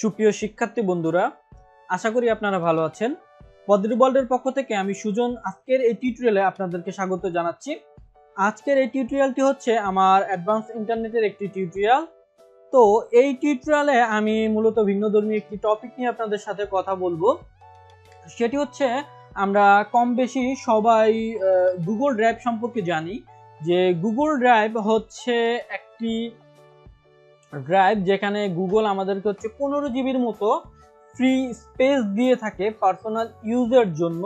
সুপ্রিয় শিক্ষার্থী বন্ধুরা, আশা করি আপনারা ভালো আছেন। পদ্রিবল্ডের পক্ষ থেকে আমি সুজন আজকের এই টিউটোরিয়ালে আপনাদেরকে স্বাগত জানাচ্ছি। আজকের এই টিউটোরিয়ালটি হচ্ছে আমার অ্যাডভান্স ইন্টারনেটের একটি টিউটোরিয়াল। তো এই টিউটোরিয়ালে আমি মূলত ভিন্নধর্মী একটি টপিক নিয়ে আপনাদের সাথে কথা বলবো। সেটি হচ্ছে, আমরা কম বেশি সবাই গুগল ড্রাইভ সম্পর্কে জানি যে গুগল ড্রাইভ হচ্ছে একটি ড্রাইভ যেখানে গুগল আমাদেরকে হচ্ছে 15 জিবির মতো ফ্রি স্পেস দিয়ে থাকে পার্সোনাল ইউজের জন্য।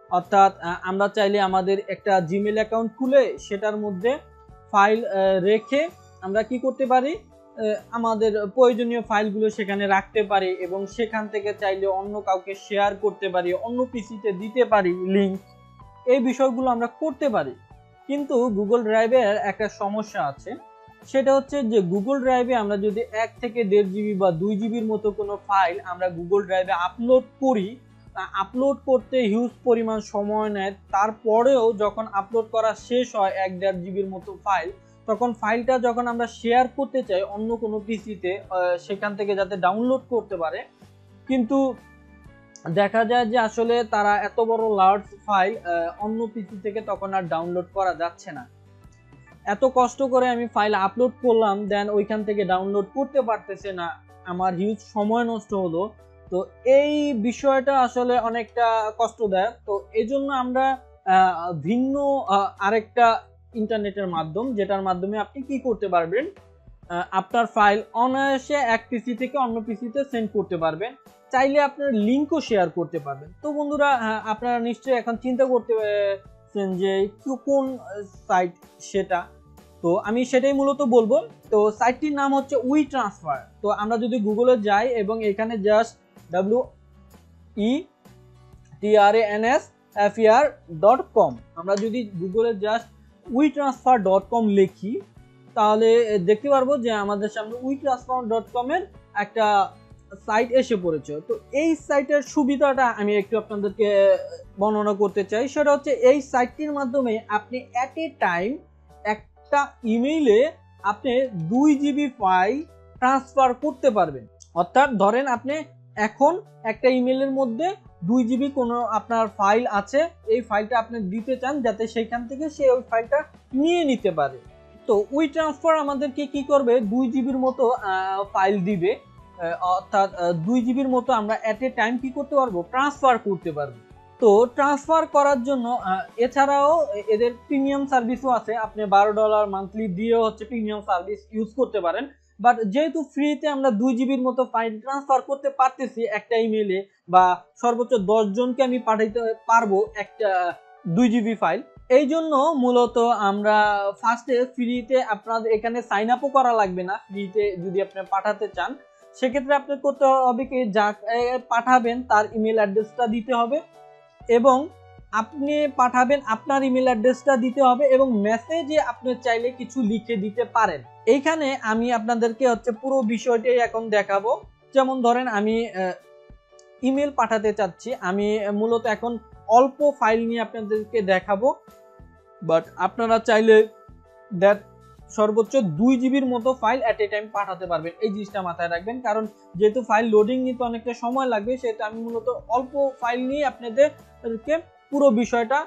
অর্থাৎ আমরা চাইলে আমাদের একটা জিমেল অ্যাকাউন্ট খুলে সেটার মধ্যে ফাইল রেখে আমরা কি করতে পারি, আমাদের প্রয়োজনীয় ফাইলগুলো সেখানে রাখতে পারি এবং সেখান থেকে চাইলে অন্য কাউকে শেয়ার করতে পারি, অন্য পিসিতে দিতে পারি লিঙ্ক। এই বিষয়গুলো আমরা করতে পারি। কিন্তু গুগল ড্রাইভের একটা সমস্যা আছে, সেটা হচ্ছে যে গুগল ড্রাইভে আমরা যদি 1 থেকে 1.5 জিবি বা 2 জিবির মতো কোনো ফাইল আমরা গুগল ড্রাইভে আপলোড করি, আপলোড করতে হিউজ পরিমাণ সময় নেয়। তারপরেও যখন আপলোড করা শেষ হয় 1-1.5 জিবির মতো ফাইল, তখন ফাইলটা যখন আমরা শেয়ার করতে চাই অন্য কোনো পিসিতে, সেখান থেকে যাতে ডাউনলোড করতে পারে, কিন্তু দেখা যায় যে আসলে তারা এত বড় লার্জ ফাইল অন্য পিসি থেকে তখন আর ডাউনলোড করা যাচ্ছে না। এত কষ্ট করে আমি ফাইল আপলোড করলাম, দেন ওইখান থেকে ডাউনলোড করতে পারতেছে না, আমার হিউজ সময় নষ্ট হলো। তো এই বিষয়টা আসলে অনেকটা কষ্টদায়ক। তো এই জন্য আমরা ভিন্ন আরেকটা ইন্টারনেটের মাধ্যম, যেটার মাধ্যমে আপনি কি করতে পারবেন, আপনার ফাইল অনায়াসে এক পিসি থেকে অন্য পিসিতে সেন্ড করতে পারবেন, চাইলে আপনার লিঙ্কও শেয়ার করতে পারবেন। তো বন্ধুরা, আপনারা নিশ্চয়ই এখন চিন্তা করতেছেন যে কোন সাইট সেটা। তো আমি সেটাই মূলত বলবো। তো সাইটটির নাম হচ্ছে WeTransfer। তো আমরা যদি গুগলে যাই এবং এখানে জাস্ট WeTransfer.com, আমরা যদি গুগলে জাস্ট WeTransfer.com লিখি, তাহলে দেখতে পারবো যে আমাদের সামনে WeTransfer.com এর একটা সাইট এসে পড়েছে। তো এই সাইটের সুবিধাটা আমি একটু আপনাদেরকে বর্ণনা করতে চাই। সেটা হচ্ছে, এই সাইটটির মাধ্যমে আপনি অ্যাট এ টাইম একটা ইমেইলে আপনি 2 জিবি ফাইল ট্রান্সফার করতে পারবেন। অর্থাৎ ধরেন আপনি এখন একটা ইমেইলের মধ্যে 2 জিবি কোনো আপনার ফাইল আছে, এই ফাইলটা আপনি দিতে চান যাতে সেইখান থেকে সে ওই ফাইলটা নিয়ে নিতে পারে। তো WeTransfer আমাদেরকে কি করবে, 2 জিবির মতো ফাইল দিবে। অর্থাৎ 2 জিবির মতো আমরা অ্যাট এ টাইম কি করতে পারবো, ট্রান্সফার করতে পারবো। তো ট্রান্সফার করার জন্য এছাড়াও এদের প্রিমিয়াম সার্ভিসও আছে। আপনি $12 মান্থলি দিয়ে হচ্ছে প্রিমিয়াম সার্ভিস ইউজ করতে পারেন। বাট যেহেতু ফ্রিতে আমরা 2 জিবির মতো ফাইল ট্রান্সফার করতে পারতেছি একটা ইমেইলে, বা সর্বোচ্চ 10 জনকে আমি পাঠাইতে পারবো একটা 2 জিবি ফাইল, এই জন্য মূলত আমরা ফার্স্টে ফ্রিতে, আপনাদের এখানে সাইন আপও করা লাগবে না। ফ্রিতে যদি আপনি পাঠাতে চান, সেক্ষেত্রে আপনার করতে হবে কি, যা পাঠাবেন তার ইমেল অ্যাড্রেসটা দিতে হবে এবং আপনি পাঠাবেন আপনার ইমেল অ্যাড্রেসটা দিতে হবে এবং মেসেজে আপনি চাইলে কিছু লিখে দিতে পারেন। এইখানে আমি আপনাদেরকে হচ্ছে পুরো বিষয়টাই এখন দেখাবো। যেমন ধরেন আমি ইমেল পাঠাতে চাচ্ছি, আমি মূলত এখন অল্প ফাইল নিয়ে আপনাদেরকে দেখাবো। বাট আপনারা চাইলে সর্বোচ্চ 2 জিবির মতো ফাইল অ্যাট এ টাইম পাঠাতে পারবেন। এই জিনিসটা মাথায় রাখবেন, কারণ যেহেতু ফাইল লোডিং নিতে অনেকটা সময় লাগবে, সেহেতু আমি মূলত অল্প ফাইল নিয়ে আপনাদেরকে পুরো বিষয়টা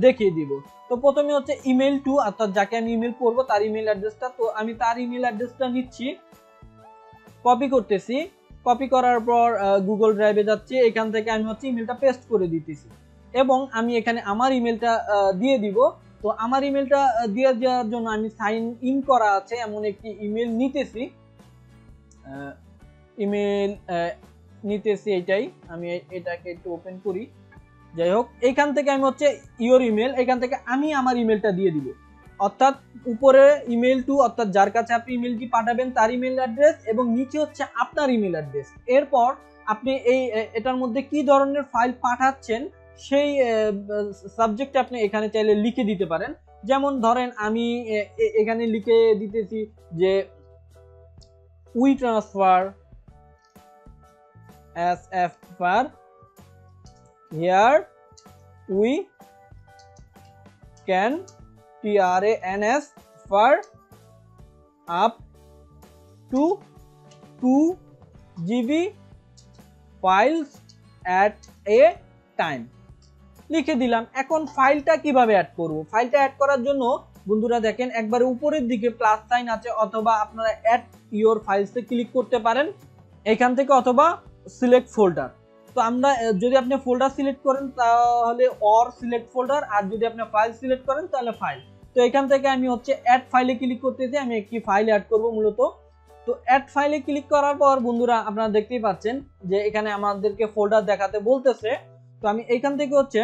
দেখিয়ে দিব। তো প্রথমে হচ্ছে ইমেল টু, অর্থাৎ যাকে আমি ইমেল করব তার ইমেল অ্যাড্রেসটা। তো আমি তার ইমেল অ্যাড্রেসটা নিচ্ছি, কপি করতেছি। কপি করার পর গুগল ড্রাইভে যাচ্ছি, এখান থেকে আমি হচ্ছে ইমেলটা পেস্ট করে দিতেছি এবং আমি এখানে আমার ইমেলটা দিয়ে দিব। তো আমার ইমেলটা দিয়ে দেওয়ার জন্য আমি সাইন ইন করা আছে এমন একটি ইমেল নিতেছি। এটাই আমি এটাকে একটু ওপেন করি। যাই হোক, এখান থেকে আমি হচ্ছে ইওর ইমেল, এখান থেকে আমি আমার ইমেলটা দিয়ে দিব। অর্থাৎ উপরে ইমেল টু, অর্থাৎ যার কাছে আপনি ইমেলটি পাঠাবেন তার ইমেল অ্যাড্রেস, এবং নিচে হচ্ছে আপনার ইমেল অ্যাড্রেস। এরপর আপনি এটার মধ্যে কি ধরনের ফাইল পাঠাচ্ছেন সেই সাবজেক্টে আপনি এখানে চাইলে লিখে দিতে পারেন। যেমন ধরেন আমি এখানে লিখে দিতেছি যে WeTransfer SFR, here we can transfer up to 2 GB files at a time লিখে দিলাম। এখন ফাইলটা কিভাবে অ্যাড করব? ফাইলটা অ্যাড করার জন্য বন্ধুরা দেখেন একবারে উপরের দিকে প্লাস সাইন আছে, অথবা আপনারা অ্যাড ইওর ফাইলসে ক্লিক করতে পারেন এখান থেকে, অথবা সিলেক্ট ফোল্ডার। তো আমরা যদি আপনি ফোল্ডার সিলেক্ট করেন তাহলে অর সিলেক্ট ফোল্ডার, আর যদি আপনি ফাইল সিলেক্ট করেন তাহলে ফাইল। তো এখান থেকে আমি হচ্ছে অ্যাড ফাইলে ক্লিক করতেছি, আমি একটি ফাইল অ্যাড করব মূলত। তো অ্যাড ফাইলে ক্লিক করার পর বন্ধুরা আপনারা দেখতেই পাচ্ছেন যে এখানে আমাদেরকে ফোল্ডার দেখাতে বলতেছে। তো আমি এখান থেকে হচ্ছে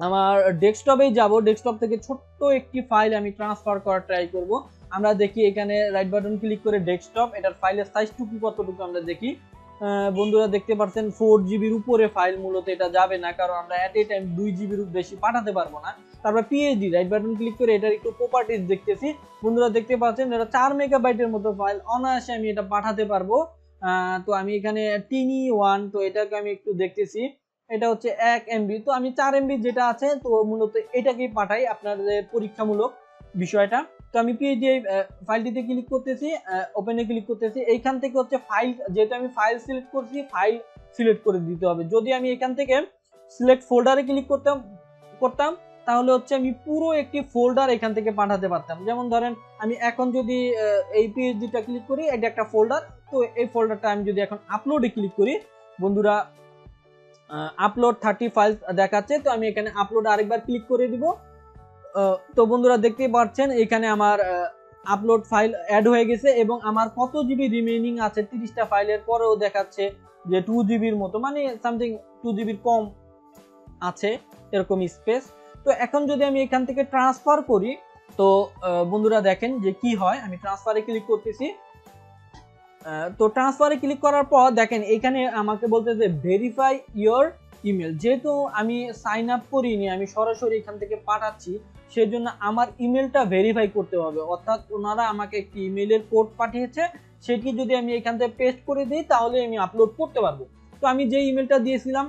আমার ডেস্কটপেই যাব, ডেস্কটপ থেকে ছোট্ট একটি ফাইল আমি ট্রান্সফার করার ট্রাই করব। আমরা দেখি এখানে রাইট বাটন ক্লিক করে ডেস্কটপ, এটার ফাইলের সাইজটুকু কতটুকু আমরা দেখি। বন্ধুরা দেখতে পাচ্ছেন 4 জিবির উপরে ফাইল, মূলত এটা যাবে না, কারণ আমরা অ্যাট এ টাইম 2 জিবির বেশি পাঠাতে পারবো না। তারপর পিএইচডি রাইট বাটন ক্লিক করে এটার একটু প্রপার্টিজ দেখতেছি। বন্ধুরা দেখতে পাচ্ছেন এটা 4 মেগাবাইটের মতো ফাইল, অনায়াসে আমি এটা পাঠাতে পারবো। তো আমি এখানে টিনি 1, তো এটাকে আমি একটু দেখতেছি, এটা হচ্ছে 1 MB। তো আমি 4 MB যেটা আছে, তো মূলত এটাকেই পাঠাই আপনাদের পরীক্ষামূলক বিষয়টা। তো আমি পিএইচডি ফাইলটিতে ক্লিক করতেছি, ওপেনে ক্লিক করতেছি। এইখান থেকে হচ্ছে ফাইল, যেহেতু আমি ফাইল সিলেক্ট করছি, ফাইল সিলেক্ট করে দিতে হবে। যদি আমি এখান থেকে সিলেক্ট ফোল্ডারে ক্লিক করতাম তাহলে হচ্ছে আমি পুরো একটি ফোল্ডার এখান থেকে পাঠাতে পারতাম। যেমন ধরেন আমি এখন যদি এই পিএইচডিটা ক্লিক করি, এটা একটা ফোল্ডার, তো এই ফোল্ডারটা আমি যদি এখন আপলোডে ক্লিক করি, বন্ধুরা আপলোড 30 ফাইলস দেখাচ্ছে। তো আমি এখানে আপলোড আরেকবার ক্লিক করে দিব। তো বন্ধুরা দেখতেই পাচ্ছেন এখানে আমার আপলোড ফাইল অ্যাড হয়ে গেছে, এবং আমার কত জিবি রিমেইনিং আছে 30টা ফাইলের পরেও দেখাচ্ছে যে 2 জিবির মতো, মানে সামথিং 2 জিবির কম আছে এরকম স্পেস। তো এখন যদি আমি এখান থেকে ট্রান্সফার করি, তো বন্ধুরা দেখেন যে কি হয়। আমি ট্রান্সফারে ক্লিক করতেছি। তো ট্রান্সফারে ক্লিক করার পর দেখেন এখানে আমাকে বলতেছে ভেরিফাই ইওর ইমেল। যেহেতু আমি সাইন আপ করিনি, আমি সরাসরি এখান থেকে পাঠাচ্ছি, সেজন্য আমার ইমেলটা ভেরিফাই করতে হবে। অর্থাৎ ওনারা আমাকে একটি ইমেলের কোড পাঠিয়েছে, সেটি যদি আমি এখান থেকে পেস্ট করে দিই তাহলে আমি আপলোড করতে পারবো। তো আমি যে ইমেলটা দিয়েছিলাম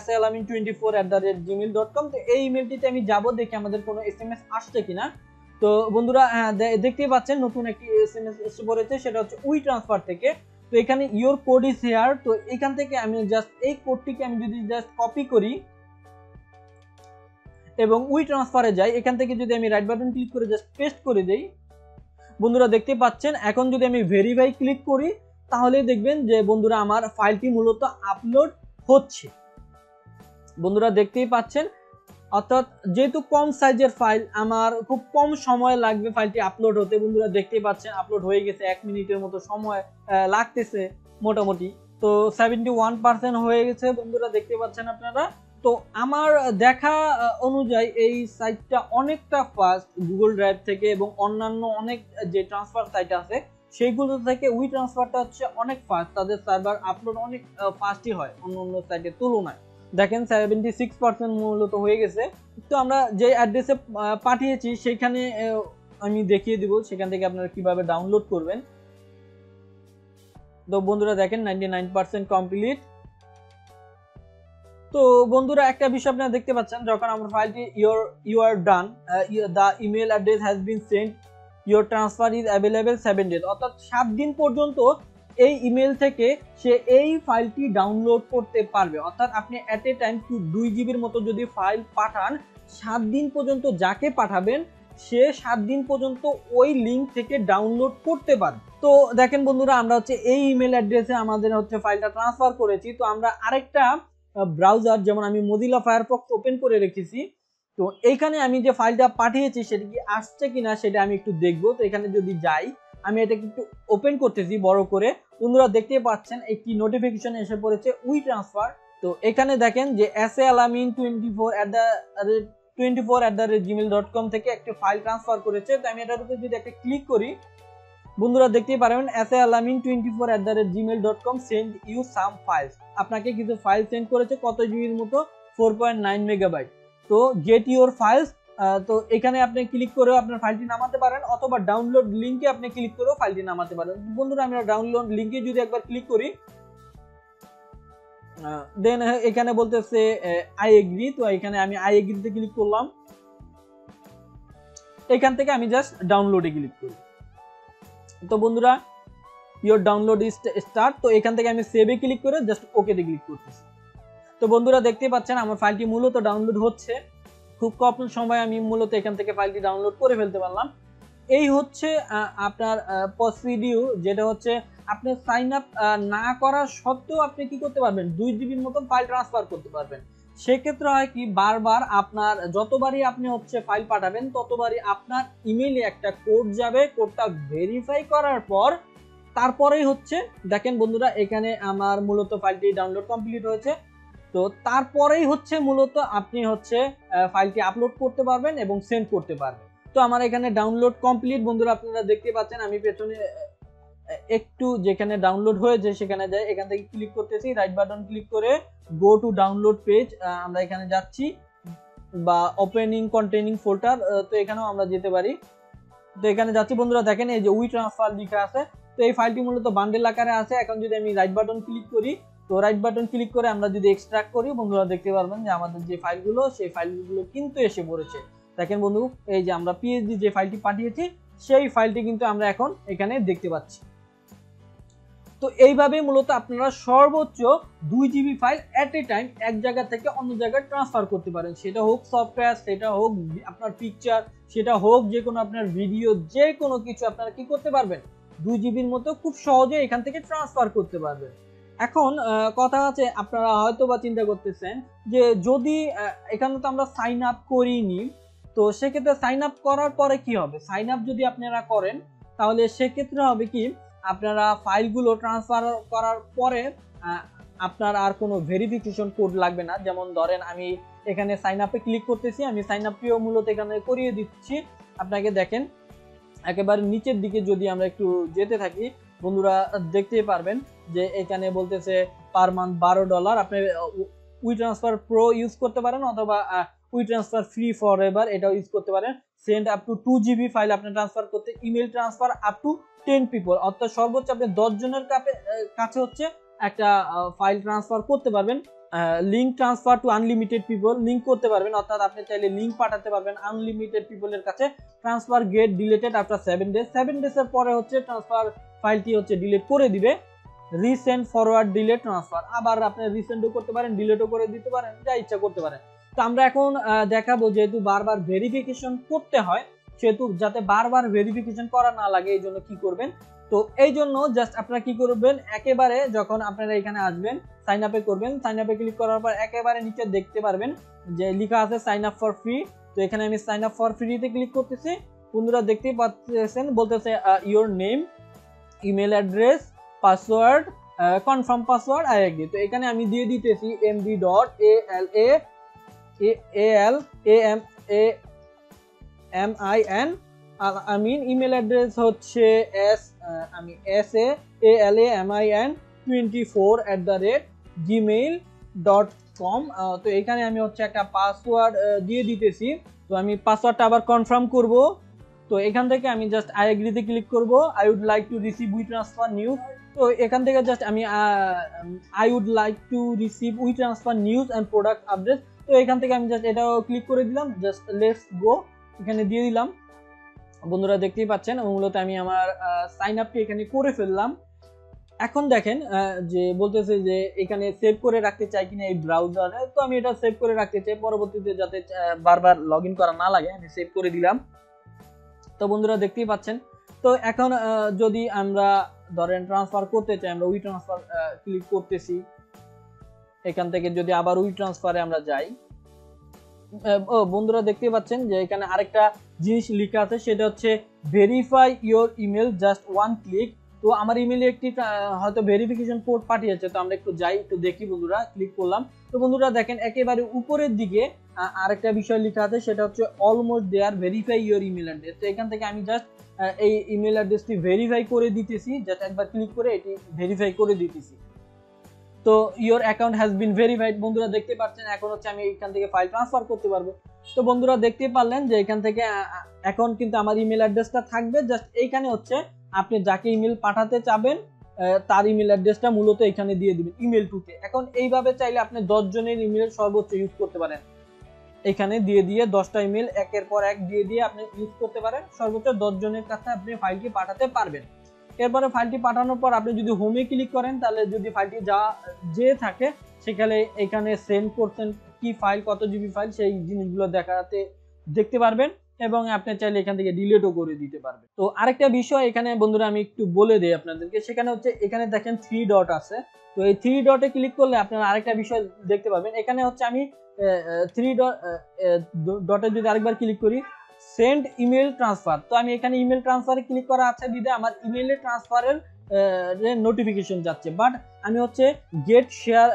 salamin24@gmail.com, তো এই ইমেলটিতে আমি যাব, দেখি আমাদের কোনো SMS আসছে কিনা। তো বন্ধুরা দেখতেই পাচ্ছেন নতুন একটি SMS এসে পড়েছে, সেটা হচ্ছে WeTransfer থেকে। তো এখানে ইওর কোড ইজ হেয়ার। তো এখান থেকে আমি জাস্ট এই কোডটিকে আমি যদি জাস্ট কপি করি এবং WeTransfer-এ যাই, এখান থেকে যদি আমি রাইট বাটন ক্লিক করে জাস্ট পেস্ট করে দেই, বন্ধুরা দেখতে পাচ্ছেন এখন যদি আমি ভেরিফাই ক্লিক করি তাহলে দেখবেন যে বন্ধুরা আমার ফাইলটি মূলত আপলোড হচ্ছে। বন্ধুরা দেখতেই পাচ্ছেন, অর্থাৎ যেহেতু কম সাইজের ফাইল, আমার খুব কম সময় লাগবে ফাইলটি আপলোড হতে। বন্ধুরা দেখতেই পাচ্ছেন আপলোড হয়ে গেছে, 1 মিনিটের মতো সময় লাগতেছে মোটামুটি। তো 71% হয়ে গেছে বন্ধুরা, দেখতে পাচ্ছেন আপনারা। তো আমার দেখা অনুযায়ী এই সাইটটা অনেকটা ফাস্ট গুগল ড্রাইভ থেকে, এবং অন্যান্য অনেক যে ট্রান্সফার সাইট আছে সেইগুলো থেকে WeTransferটা হচ্ছে অনেক ফাস্ট। তাদের সার্ভার আপলোড অনেক ফাস্টই হয় অন্য অন্য সাইটের তুলনায়। দেখেন 76% মূলত হয়ে গেছে। তো আমরা যে অ্যাড্রেসে পাঠিয়েছি সেখানে আমি দেখিয়ে দিব, সেখান থেকে আপনারা কিভাবে ডাউনলোড করবেন। তো বন্ধুরা দেখেন 99% কমপ্লিট। তো বন্ধুরা একটা বিষয় আপনারা দেখতে পাচ্ছেন, যখন আমার ফাইলটি you are done, the email address has been sent, your transfer is available 7 days, অর্থাৎ 7 দিন পর্যন্ত এই ইমেল থেকে সে এই ফাইলটি ডাউনলোড করতে পারবে। অর্থাৎ আপনি অ্যাট এ টাইম 2 জিবির মতো যদি ফাইল পাঠান, 7 দিন পর্যন্ত যাকে পাঠাবেন সে 7 দিন পর্যন্ত ওই লিঙ্ক থেকে ডাউনলোড করতে পারবে। তো দেখেন বন্ধুরা, আমরা হচ্ছে এই ইমেল অ্যাড্রেসে আমাদের হচ্ছে ফাইলটা ট্রান্সফার করেছি। তো আমরা আরেকটা ব্রাউজার, যেমন আমি মোজিলা ফায়ারফক্স ওপেন করে রেখেছি, তো এইখানে আমি যে ফাইলটা পাঠিয়েছি সেটা কি আসছে কিনা সেটা আমি একটু দেখবো। তো এখানে যদি যাই, আমি এটাকে একটু ওপেন করতেছি বড় করে, বন্ধুরা দেখতে পাচ্ছেন একটি নোটিফিকেশন এসে পড়েছে WeTransfer। তো এখানে দেখেন যে salamin24@gmail.com থেকে একটা ফাইল ট্রান্সফার করেছে। তো আমি এটার উপর যদি একটা ক্লিক করি, বন্ধুরা দেখতেই পারবেন salamin24@gmail.com send you some files, আপনাকে কিছু ফাইল সেন্ড করেছে, কত জিবির মতো 4.9 মেগাবাইট। তো গেট ইউর ফাইলস, তো এখানে আপনি ক্লিক করেও আপনার ফাইলটি নামাতে পারেন, অথবা ডাউনলোড লিঙ্কে আপনি ক্লিক করেও ফাইলটি নামাতে পারেন। বন্ধুরা আমরা ডাউনলোড লিঙ্কে যদি একবার ক্লিক করি, দেন এখানে বলতেছে আই এগ্রি। তো এখানে আমি আই এগ্রিতে ক্লিক করলাম, এখান থেকে আমি জাস্ট ডাউনলোডে ক্লিক করি। তো বন্ধুরা ইওর ডাউনলোড ইজ স্টার্ট। তো এখান থেকে আমি সেভে ক্লিক করে জাস্ট ওকেতে ক্লিক করতেছি। তো বন্ধুরা দেখতে পাচ্ছেন আমার ফাইলটি মূলত ডাউনলোড হচ্ছে। খুব কম সময় আমি মূলত এখান থেকে ফাইলটি ডাউনলোড করে ফেলতে পারলাম। এই হচ্ছে আপনার প্রসিডিউর, যেটা হচ্ছে আপনি সাইন আপ না করা সত্ত্বেও আপনি কি করতে পারবেন, 2 জিবির মতো ফাইল ট্রান্সফার করতে পারবেন। সেক্ষেত্রে হয় কি, বারবার আপনার যতবারই আপনি হচ্ছে ফাইল পাঠাবেন ততবারই আপনার ইমেইলে একটা কোড যাবে। কোডটা ভেরিফাই করার পর তারপরেই হচ্ছে দেখেন বন্ধুরা, এখানে আমার মূলত ফাইলটি ডাউনলোড কমপ্লিট হয়েছে। তো তারপরেই হচ্ছে মূলত আপনি হচ্ছে ফাইলটি আপলোড করতে পারবেন এবং সেন্ড করতে পারবেন। তো আমার এখানে ডাউনলোড কমপ্লিট বন্ধুরা, আপনারা দেখতে পাচ্ছেন। আমি পেছনে একটু যেখানে ডাউনলোড হয়েছে সেখানে যাই, এখান থেকে ক্লিক করতেছি, রাইট বাটন ক্লিক করে গো টু ডাউনলোড পেজ, আমরা এখানে যাচ্ছি, বা ওপেনিং কন্টেনিং ফোল্ডার, তো এখানেও আমরা যেতে পারি। তো এখানে যাচ্ছি বন্ধুরা, দেখেন এই যে WeTransfer লেখা আছে। তো এই ফাইলটি মূলত বান্ডেল আকারে আছে। এখন যদি আমি রাইট বাটন ক্লিক করি, তো রাইট বাটন ক্লিক করে আমরা যদি এক্সট্রাক্ট করি, বন্ধুরা দেখতে পারবেন যে আমাদের যে ফাইলগুলো সেই ফাইলগুলো কিন্তু এসে পড়েছে। দেখেন বন্ধু, এই যে আমরা পিএইচডি যে ফাইলটি পাঠিয়েছি সেই ফাইলটি কিন্তু আমরা এখন এখানে দেখতে পাচ্ছি। তো এইভাবে মূলত আপনারা সর্বোচ্চ 2 জিবি ফাইল এট এ টাইম এক জায়গা থেকে অন্য জায়গায় ট্রান্সফার করতে পারেন। সেটা হোক সফটওয়্যার, সেটা হোক আপনার পিকচার, সেটা হোক যে কোনো আপনার ভিডিও, যে কোনো কিছু আপনারা কি করতে পারবেন, 2 জিবির মতো খুব সহজে এখান থেকে ট্রান্সফার করতে পারবেন। এখন কথা আছে, আপনারা হয়তো বা চিন্তা করতেছেন যে যদি এখানে তো আমরা সাইন আপ করিনি, তো সেক্ষেত্রে সাইন আপ করার পরে কি হবে। সাইন আপ যদি আপনারা করেন তাহলে সেক্ষেত্রে হবে কি, আপনারা ফাইলগুলো ট্রান্সফার করার পরে আপনার আর কোনো ভেরিফিকেশন কোড লাগবে না। যেমন ধরেন আমি এখানে সাইন আপে ক্লিক করতেছি, আমি সাইন আপটিও মূলত এখানে করিয়ে দিচ্ছি আপনাকে। দেখেন একেবারে নিচের দিকে যদি আমরা একটু যেতে থাকি বন্ধুরা, দেখতে পারবেন যে এখানে বলতেছে পার মান্থ $12। আপনি WeTransfer প্রো ইউজ করতে পারেন অথবা WeTransfer ফ্রি ফর এভার এটাও ইউজ করতে পারেন। Send up to 2 GB file আপনি ট্রান্সফার করতে, email transfer up to 10 people, অর্থাৎ সর্বোচ্চ আপনি 10 জনের কাছে হচ্ছে একটা ফাইল ট্রান্সফার করতে পারবেন। Link transfer to unlimited people, link করতে পারবেন, অর্থাৎ আপনি চাইলে লিঙ্ক পাঠাতে পারবেন আনলিমিটেড পিপলের কাছে। Transfer get deleted after 7 days, 7 ডেজের পরে হচ্ছে ট্রান্সফার ফাইলটি হচ্ছে ডিলিট করে দিবে। রিসেন্ড ফরওয়ার্ড ডিলিট ট্রান্সফার, আবার আপনি রিসেন্ডও করতে পারেন, ডিলিটও করে দিতে পারেন, যা ইচ্ছা করতে পারেন। তো আমরা এখন দেখাবো, যেহেতু বারবার ভেরিফিকেশন করতে হয়, সেহেতু যাতে বারবার ভেরিফিকেশন করা না লাগে এই জন্য কি করবেন, তো এই জন্য জাস্ট আপনারা কি করবেন, একেবারে যখন আপনারা এখানে আসবেন সাইন আপে করবেন, সাইন আপে ক্লিক করার পর একেবারে নিচে দেখতে পারবেন যে লেখা আছে সাইন আপ ফর ফ্রি। তো এখানে আমি সাইন আপ ফর ফ্রিতে ক্লিক করতেছি। বন্ধুরা দেখতেই পাচ্ছেন বলতেছে your name, email address, password, confirm password, I agree. তো এখানে আমি দিয়ে দিতেছি md.alamin, আমিন। ইমেল অ্যাড্রেস হচ্ছে salamin24@gmail.com। তো এখানে আমি হচ্ছে একটা পাসওয়ার্ড দিয়ে দিতেছি। তো আমি পাসওয়ার্ডটা আবার কনফার্ম করব। তো এখান থেকে আমি জাস্ট আই এগ্রিতে ক্লিক করব। I would like to receive WeTransfer news. তো এখান থেকে জাস্ট আমি I would like to receive WeTransfer news and product update. তো এখান থেকে আমি জাস্ট এটাও ক্লিক করে দিলাম, জাস্ট লেটস গো এখানে দিয়ে দিলাম। বন্ধুরা দেখতেই পাচ্ছেন মূলত আমি আমার সাইন আপটি এখানে করে ফেললাম। এখন দেখেন যে বলতেছে যে এখানে সেভ করে রাখতে চাই কিনা এই ব্রাউজারে। তো আমি এটা সেভ করে রাখতে চাই, পরবর্তীতে যাতে বারবার লগ ইন করা না লাগে, আমি সেভ করে দিলাম। তো বন্ধুরা দেখতেই পাচ্ছেন। তো এখন যদি আমরা ধরেন ট্রান্সফার করতে চাই, আমরা WeTransfer ক্লিক করতেছি। এখান থেকে যদি আবার WeTransfer আমরা যাই, বন্ধুরা দেখতে পাচ্ছেন যে এখানে আরেকটা জিনিস লেখা আছে, সেটা হচ্ছে verify your email just 1 click. তো আমার ইমেলে একটি হয়তো ভেরিফিকেশন কোড পাঠিয়েছে, তো আমরা একটু যাই, একটু দেখি বন্ধুরা। ক্লিক করলাম। তো বন্ধুরা দেখেন একেবারে উপরের দিকে আরেকটা বিষয় লেখা আছে, সেটা হচ্ছে almost there, verify your email address. তো এখান থেকে আমি জাস্ট এই ইমেল অ্যাড্রেসটি ভেরিফাই করে দিতেছি, জাস্ট একবার ক্লিক করে এটি ভেরিফাই করে দিতেছি। তো your account has been verified. বন্ধুরা দেখতে পাচ্ছেন এখন হচ্ছে আমি এখান থেকে ফাইল ট্রান্সফার করতে পারবো। তো বন্ধুরা দেখতে পারলেন যে এখান থেকে এখন কিন্তু আমার ইমেল অ্যাড্রেসটা থাকবে। জাস্ট এইখানে হচ্ছে আপনি যাকে ইমেল পাঠাতে চাবেন তার ইমেল অ্যাড্রেসটা মূলত এখানে দিয়ে দিবেন ইমেল টুতে। এখন এইভাবে চাইলে আপনি 10 জনের ইমেল সর্বোচ্চ ইউজ করতে পারেন। এখানে দিয়ে 10টা ইমেল একের পর এক দিয়ে আপনি ইউজ করতে পারেন। সর্বোচ্চ 10 জনের কাছে আপনি ফাইলটি পাঠাতে পারবেন। এরপরে ফাইলটি পাঠানোর পর আপনি যদি হোমে ক্লিক করেন তাহলে যদি ফাইলটি যে থাকে সেখানে এখানে সেন্ড করছেন কি ফাইল, কত জিবি ফাইল, সেই জিনিসগুলো দেখতে পারবেন এবং আপনি চাইলে এখান থেকে ডিলিটও করে দিতে পারবেন। তো আরেকটা বিষয় এখানে বন্ধুরা আমি একটু বলে দিই আপনাদেরকে, সেখানে হচ্ছে এখানে দেখেন 3 ডট আছে। তো এই 3 ডটে ক্লিক করলে আপনারা আরেকটা বিষয় দেখতে পাবেন। এখানে হচ্ছে আমি 3 ডটে যদি আরেকবার ক্লিক করি সেন্ড ইমেল ট্রান্সফার, তো আমি এখানে ইমেল ট্রান্সফারে ক্লিক করা আছে দিতে আমার ইমেলে ট্রান্সফারের নোটিফিকেশন যাচ্ছে, বাট আমি হচ্ছে গেট শেয়ার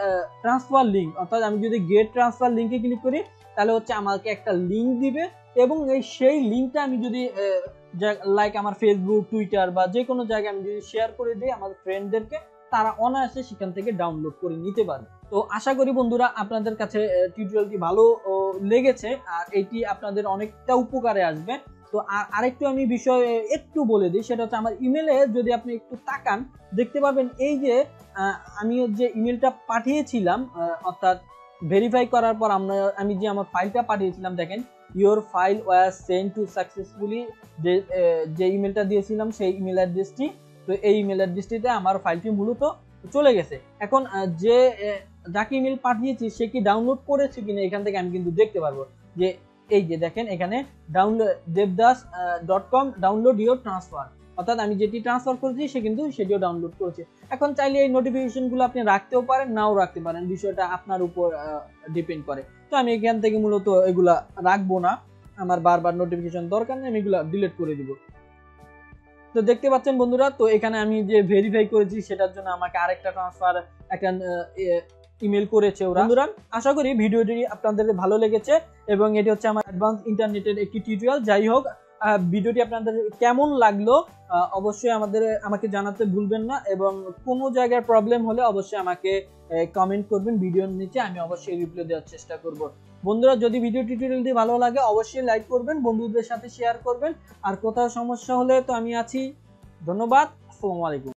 ট্রান্সফার লিঙ্ক, অর্থাৎ আমি যদি গেট ট্রান্সফার লিঙ্কে ক্লিক করি তাহলে হচ্ছে আমাকে একটা লিঙ্ক দিবে এবং সেই লিঙ্কটা আমি যদি লাইক আমার ফেসবুক, টুইটার বা যে কোনো জায়গায় আমি যদি শেয়ার করে দিই আমার ফ্রেন্ডদেরকে, তারা অনায়াসে সেখান থেকে ডাউনলোড করে নিতে পারবে। তো আশা করি বন্ধুরা আপনাদের কাছে টিউটোরিয়ালটি ভালো লেগেছে আর এটি আপনাদের অনেকটা উপকারে আসবে। তো আরেকটু আমি বিষয় একটু বলে দিই, সেটা হচ্ছে আমার ইমেলে যদি আপনি একটু তাকান দেখতে পাবেন এই যে আমি যে ইমেলটা পাঠিয়েছিলাম অর্থাৎ ভেরিফাই করার পর আমি যে আমার ফাইলটা পাঠিয়েছিলাম, দেখেন your file was send to successfully, যে ইমেলটা দিয়েছিলাম সেই ইমেল অ্যাড্রেসটি, তো এই ইমেল অ্যাড্রেসটিতে আমার ফাইলটি মূলত চলে গেছে। এখন যাকে ইমেল পাঠিয়েছি সে কি ডাউনলোড করেছে কিনা এখান থেকে আমি কিন্তু দেখতে পারবো যে এই যে দেখেন এখানে download devdas.com download your transfer, অর্থাৎ আমি যেটি ট্রান্সফার করেছি সে কিন্তু সেটিও ডাউনলোড করেছে। এখন চাইলে এই নোটিফিকেশনগুলো আপনি রাখতেও পারেন, নাও রাখতে পারেন, বিষয়টা আপনার উপর ডিপেন্ড করে। তো আমি এখান থেকে মূলত এগুলা রাখবো না, আমার বারবার নোটিফিকেশন দরকার নেই, আমি এগুলা ডিলিট করে দিব। তো দেখতে পাচ্ছেন বন্ধুরা, তো এখানে আমি যে ভেরিফাই করেছি সেটার জন্য আমাকে আরেকটা ট্রান্সফার একটা ইমেল করেছে ওরা। বন্ধুরা আশা করি ভিডিওটি আপনাদের ভালো লেগেছে এবং এটি হচ্ছে আমার অ্যাডভান্স ইন্টারনেটের একটি টিউটোরিয়াল। যাই হোক, ভিডিওটি আপনাদের কেমন লাগলো অবশ্যই আমাকে জানাতে ভুলবেন না এবং কোনো জায়গায় প্রবলেম হলে অবশ্যই আমাকে কমেন্ট করবেন ভিডিওর নিচে, আমি অবশ্যই রিপ্লাই দেওয়ার চেষ্টা করব। বন্ধুরা যদি ভিডিও টিউটোরিয়ালটি ভালো লাগে অবশ্যই লাইক করবেন, বন্ধুদের সাথে শেয়ার করবেন, আর কোথাও সমস্যা হলে তো আমি আছি। ধন্যবাদ, আসসালামু আলাইকুম।